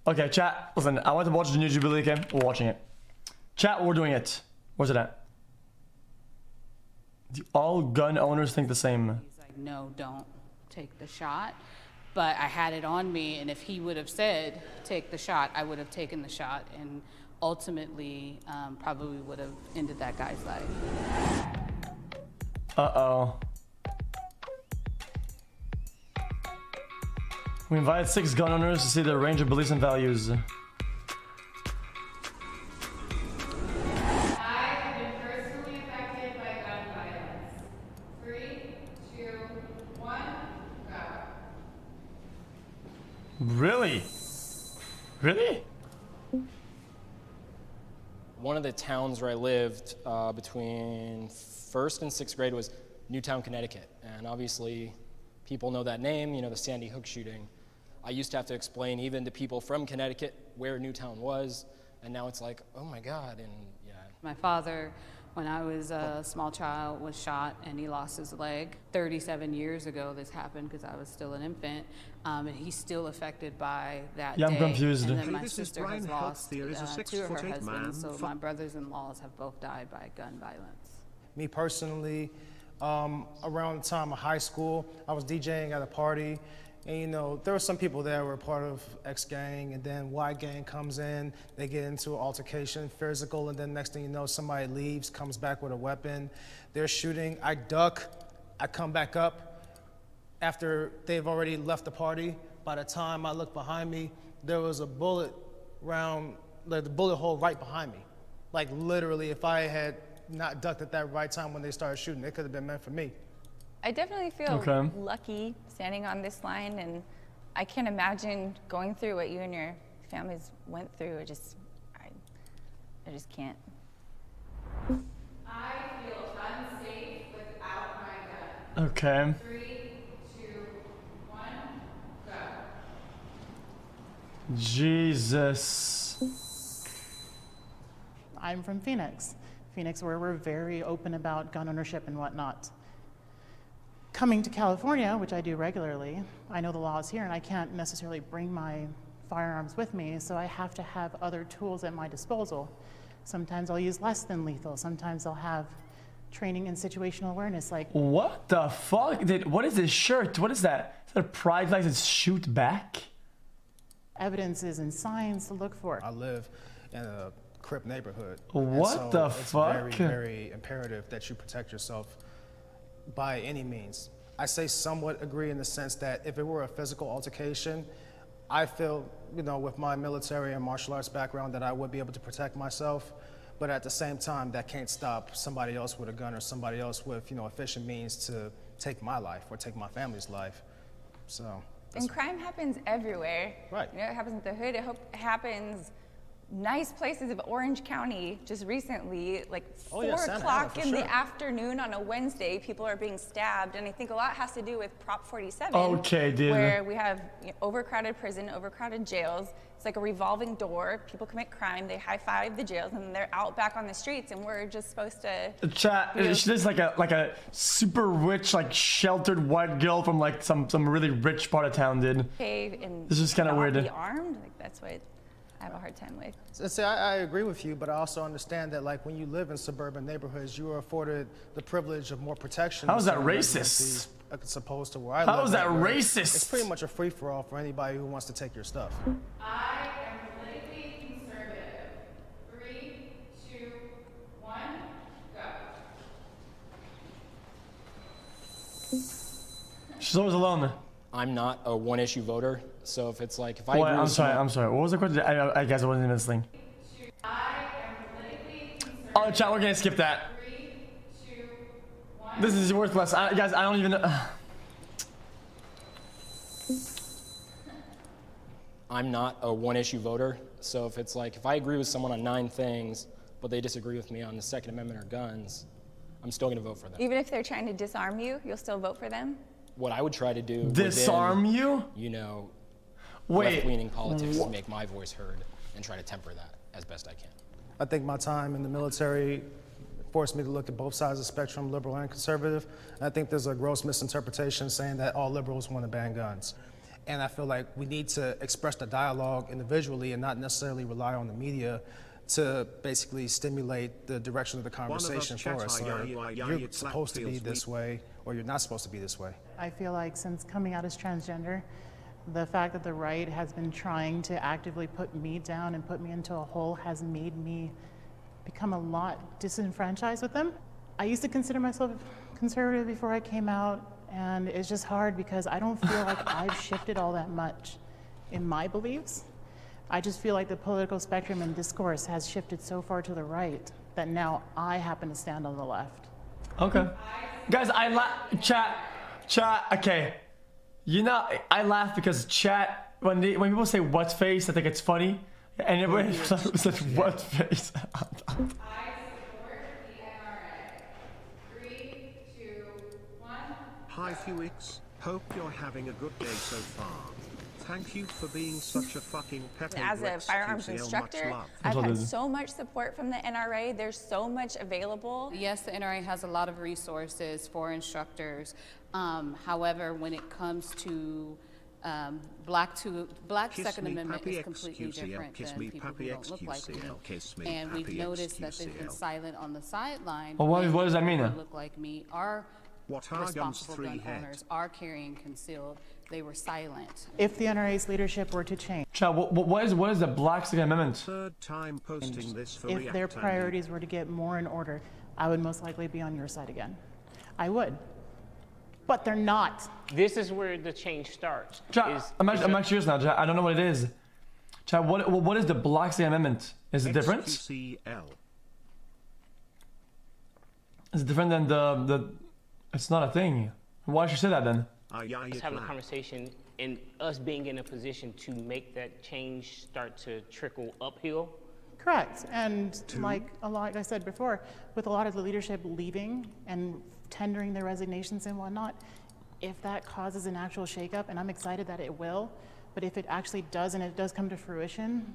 Okay, chat, listen, I want to watch the new Jubilee game. We're watching it. Chat, we're doing it. Where's it at? Do all gun owners think the same? He's like, no, don't take the shot. But I had it on me, and if he would have said, take the shot, I would have taken the shot, and ultimately probably would have ended that guy's life. Uh-oh. We invited 6 gun owners to see their range of beliefs and values. I have been personally affected by gun violence. 3, 2, 1, go. Really? Really? One of the towns where I lived between 1st and 6th grade was Newtown, Connecticut. And obviously, people know that name, you know, the Sandy Hook shooting. I used to have to explain even to people from Connecticut where Newtown was, and now it's like, oh my God, and yeah. My father, when I was a small child, was shot and he lost his leg. 37 years ago this happened because I was still an infant, and he's still affected by that Yeah, day. I'm confused. And then Hey, my this is sister Brian has Health lost Theory. He's a 2 of her 6'8" man. husbands, so my brothers-in-laws have both died by gun violence. Me personally, around the time of high school, I was DJing at a party, and you know, there were some people there who were part of X gang, and then Y gang comes in, they get into an altercation, physical, and then next thing you know, somebody leaves, comes back with a weapon, they're shooting, I duck, I come back up. After they've already left the party, by the time I look behind me, there was a bullet round, like the bullet hole right behind me. Like literally, if I had not ducked at that right time when they started shooting, it could have been meant for me. I definitely feel lucky standing on this line, and I can't imagine going through what you and your families went through. I just can't. I feel unsafe without my gun. Okay. 3, 2, 1, go. Jesus. I'm from Phoenix, where we're very open about gun ownership and whatnot. Coming to California, which I do regularly, I know the laws here and I can't necessarily bring my firearms with me, so I have to have other tools at my disposal. Sometimes I'll use less than lethal, sometimes I'll have training in situational awareness like— What the fuck? What is this shirt? What is that? Is that a pride flag that shoot back? evidences and signs to look for. I live in a Crip neighborhood. What the fuck? It's very, very imperative that you protect yourself by any means. I say somewhat agree in the sense that if it were a physical altercation, I feel, you know, with my military and martial arts background that I would be able to protect myself. But at the same time, that can't stop somebody else with a gun or somebody else with, you know, efficient means to take my life or take my family's life. So. And crime happens everywhere. Right. You know, it happens in the hood. It happens nice places of Orange County just recently, like 4 o'clock in the afternoon on a Wednesday, people are being stabbed. And I think a lot has to do with Prop 47. Okay, dude. Where we have overcrowded prison, overcrowded jails. It's like a revolving door. People commit crime, they high-five the jails, and they're out back on the streets, and we're just supposed to. Chat. She's like a super rich, like sheltered white girl from like some really rich part of town, dude. And this is kind of weird. Be armed. Like that's what I have a hard time with. See, I agree with you, but I also understand that, like, when you live in suburban neighborhoods, you are afforded the privilege of more protection. How is that racist? As opposed to where I live. How is that racist? It's pretty much a free-for-all for anybody who wants to take your stuff. I am politically conservative. 3, 2, 1, go. She's always alone. I'm not a one-issue voter, so if it's like, if I What? agree with I'm sorry. What was the question? I guess I wasn't even listening. I am politically conservative. Oh, chat, we're gonna skip that. 3, 2, 1. This is worthless. Guys, I don't even know. I'm not a one-issue voter, so if it's like, if I agree with someone on 9 things, but they disagree with me on the Second Amendment or guns, I'm still gonna vote for them. Even if they're trying to disarm you, you'll still vote for them? What I would try to do Disarm within, you? You know, wait, left-leaning politics is make my voice heard and try to temper that as best I can. I think my time in the military forced me to look at both sides of the spectrum, liberal and conservative. And I think there's a gross misinterpretation saying that all liberals want to ban guns. And I feel like we need to express the dialogue individually and not necessarily rely on the media to basically stimulate the direction of the conversation for us. You're supposed to be this way, or you're not supposed to be this way. I feel like since coming out as transgender, the fact that the right has been trying to actively put me down and put me into a hole has made me become a lot disenfranchised with them. I used to consider myself conservative before I came out, and it's just hard because I don't feel like I've shifted all that much in my beliefs. I just feel like the political spectrum and discourse has shifted so far to the right that now I happen to stand on the left. Okay. Guys, chat, okay. You know, I laugh because chat, when people say what's face, I think it's funny. And everybody says what face. I support the NRA. 3, 2, 1. Hi Felix, hope you're having a good day so far. Thank you for being such a fucking pepper. As a firearms instructor, I've had so much support from the NRA. There's so much available. Yes, the NRA has a lot of resources for instructors. However, when it comes to Black Second Amendment is completely different than people who don't look like me. And we've noticed that they've been silent on the sideline. Well, what does that mean? Look like me are responsible gun owners, are carrying concealed. They were silent. If the NRA's leadership were to change, Chat, what is the Black Second Amendment? Third time posting this for if their priorities were to get more in order, I would most likely be on your side again. I would. But they're not. This is where the change starts. Chat, I'm actually curious now, chat. I don't know what it is. Chat, what is the Black Second Amendment? Is it different? xQcOW. Is it different than the... It's not a thing. Why should you say that then? Let's have a conversation and us being in a position to make that change start to trickle uphill. Correct. And like I said before, with a lot of the leadership leaving and tendering their resignations and whatnot, if that causes an actual shakeup, and I'm excited that it will, but if it actually does and it does come to fruition,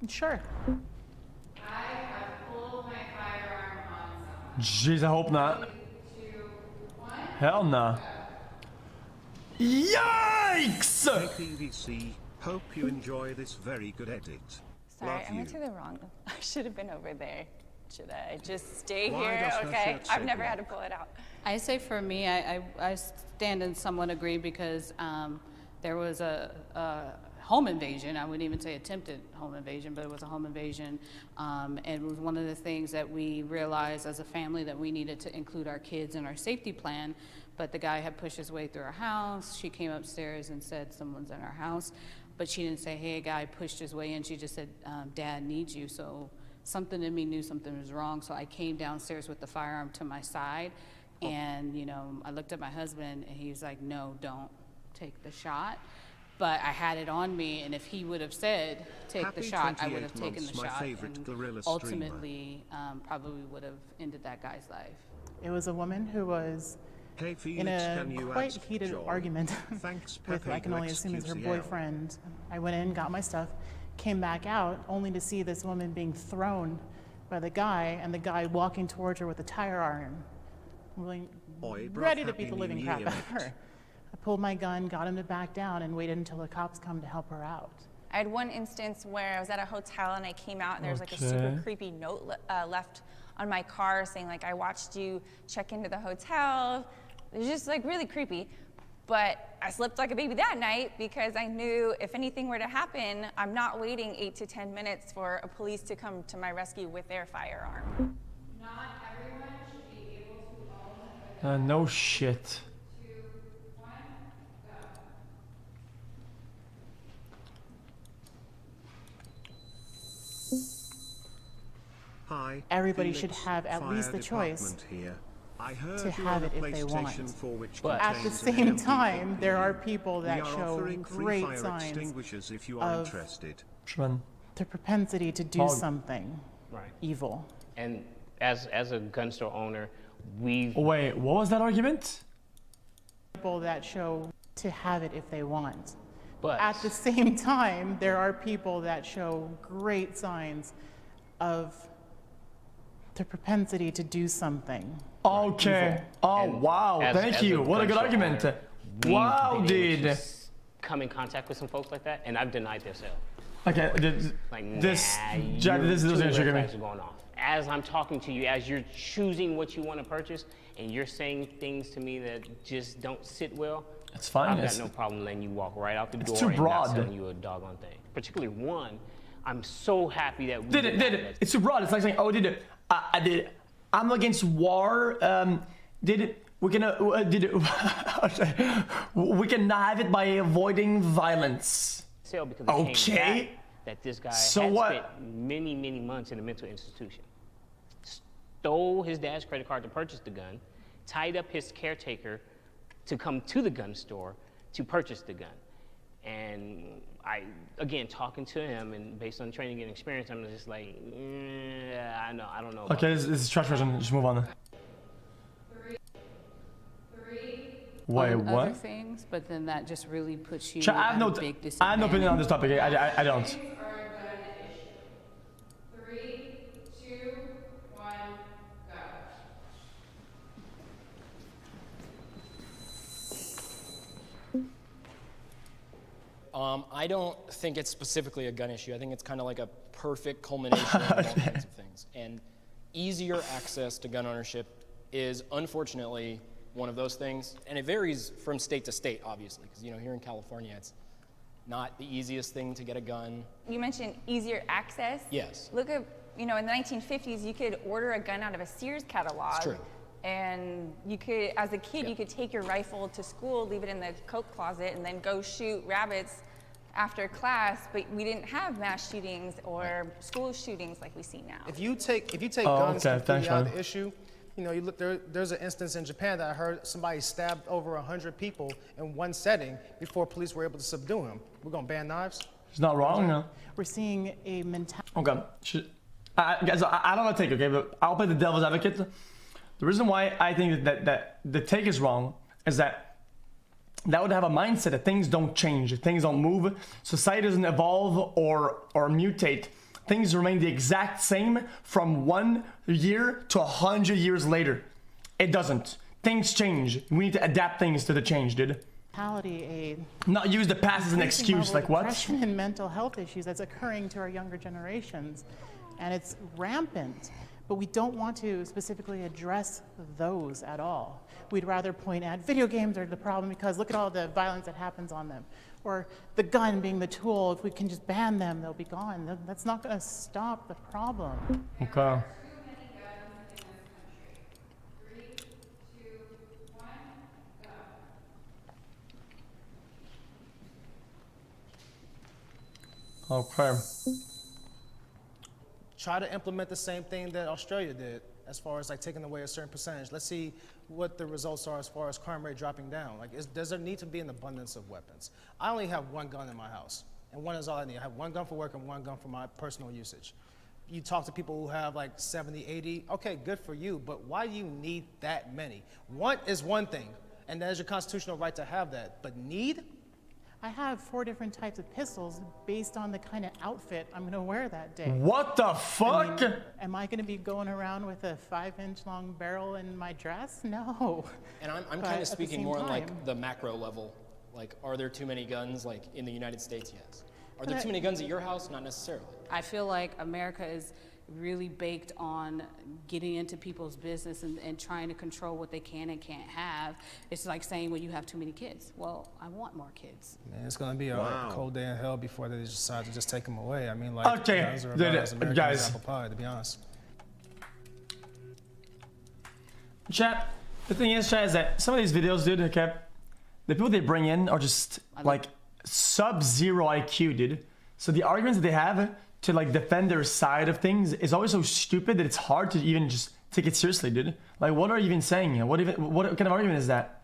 sure. I have pulled my firearm on someone. Jeez, I hope not. 3, 2, 1. Hell no. Yikes! PVC, hope you enjoy this very good edit. Sorry, I went to the wrong. I should have been over there. Should I just stay here? Okay, I've never had to pull it out. I say for me, I stand and somewhat agree because there was a home invasion. I wouldn't even say attempted home invasion, but it was a home invasion. And it was one of the things that we realized as a family that we needed to include our kids in our safety plan. But the guy had pushed his way through our house. She came upstairs and said, someone's in our house. But she didn't say, hey, a guy pushed his way in. She just said, Dad needs you. So something in me knew something was wrong. So I came downstairs with the firearm to my side. And, you know, I looked at my husband and he was like, no, don't take the shot. But I had it on me, and if he would have said, take the shot, I would have taken the shot, and ultimately probably would have ended that guy's life. It was a woman who was Hey Felix, in a quite heated argument Thanks, with, I can only assume is her boyfriend. I went in, got my stuff, came back out, only to see this woman being thrown by the guy, and the guy walking towards her with a tire iron, ready to beat the living crap out of her. I pulled my gun, got him to back down, and waited until the cops come to help her out. I had one instance where I was at a hotel and I came out and there was like a super creepy note left on my car saying like, I watched you check into the hotel. It was just like really creepy. But I slept like a baby that night because I knew if anything were to happen, I'm not waiting 8 to 10 minutes for a police to come to my rescue with their firearm. Not everyone should be able to own a gun. No shit. 2, 1, go. Hi, Everybody Felix, should have at least the choice here. I heard to have it if they want. But at the same time, there are people that show great signs if you are of interested. the propensity to do something evil. And as a gun store owner, we've... Wait, what was that argument? People that show to have it if they want. But at the same time, there are people that show great signs of the propensity to do something. Okay. evil. Oh, wow. Thank you. What a good argument. Wow, dude. come in contact with some folks like that, and I've denied their sale. Okay, Like, this, nah, Jack, this is two gonna trigger me. red flags are going off. As I'm talking to you, as you're choosing what you want to purchase, and you're saying things to me that just don't sit well, It's fine. I've got no problem letting you walk right out the door too and broad. not selling you a doggone thing. Particularly one, I'm so happy that we Did it? It's too broad. It's like saying, oh, did it? I did it. I'm against war. Did it? We can did it? We can have it by avoiding violence. Sale because it came back that this guy had spent many, many months in a mental institution. Stole his dad's credit card to purchase the gun, tied up his caretaker to come to the gun store to purchase the gun. And I, again, talking to him and based on training and experience, I'm just like, I don't know. Okay, this is trash version. Just move on. Wait, on what? other things, but then that just really puts you I have at no, a big disadvantage. I have no opinion on this topic. I don't. 3, 2, 1, go. I don't think it's specifically a gun issue. I think it's kind of like a perfect culmination of all kinds of things. And easier access to gun ownership is unfortunately one of those things. And it varies from state to state, obviously, because here in California, it's not the easiest thing to get a gun. You mentioned easier access. Yes. Look at, in the 1950s, you could order a gun out of a Sears catalog. It's true. And you could, as a kid, you could take your rifle to school, leave it in the coat closet, and then go shoot rabbits after class. But we didn't have mass shootings or school shootings like we see now. If you take guns completely out of the issue, you look there's an instance in Japan that I heard somebody stabbed over 100 people in one setting before police were able to subdue him. We're gonna ban knives? It's not wrong, no. We're seeing a mentality. Okay, guys, I don't want to take, okay, but I'll play the devil's advocate. The reason why I think that the take is wrong is that would have a mindset that things don't change, things don't move, society doesn't evolve or mutate. Things remain the exact same from 1 year to 100 years later. It doesn't. Things change. We need to adapt things to the change, dude. Not use the past as an excuse, like what? Depression and mental health issues that's occurring to our younger generations, and it's rampant. But we don't want to specifically address those at all. We'd rather point at video games are the problem because look at all the violence that happens on them. Or the gun being the tool, if we can just ban them, they'll be gone. That's not gonna stop the problem. Okay. Okay. Try to implement the same thing that Australia did as far as like taking away a certain percentage. Let's see what the results are as far as crime rate dropping down. Like, does there need to be an abundance of weapons? I only have one gun in my house, and one is all I need. I have one gun for work and one gun for my personal usage. You talk to people who have like 70, 80, okay, good for you, but why do you need that many? Want is one thing, and that is your constitutional right to have that, but need? I have 4 different types of pistols based on the kind of outfit I'm gonna wear that day. What the fuck? I mean, am I gonna be going around with a 5-inch long barrel in my dress? No. And I'm kind of speaking more on like the macro level. Like, are there too many guns? Like in the United States, yes. Are there too many guns at your house? Not necessarily. I feel like America is really baked on getting into people's business and trying to control what they can and can't have. It's like saying, well, you have too many kids. Well, I want more kids. Man, it's gonna be a cold day in hell before they decide to just take them away. I mean, like, okay, guns are about as American guys. as apple pie, to be honest. Chat, the thing is, chat, is that some of these videos, dude, okay, the people they bring in are just like sub-zero IQ, dude. So the arguments that they have to like defend their side of things is always so stupid that it's hard to even just take it seriously, dude. Like, what are you even saying? What kind of argument is that?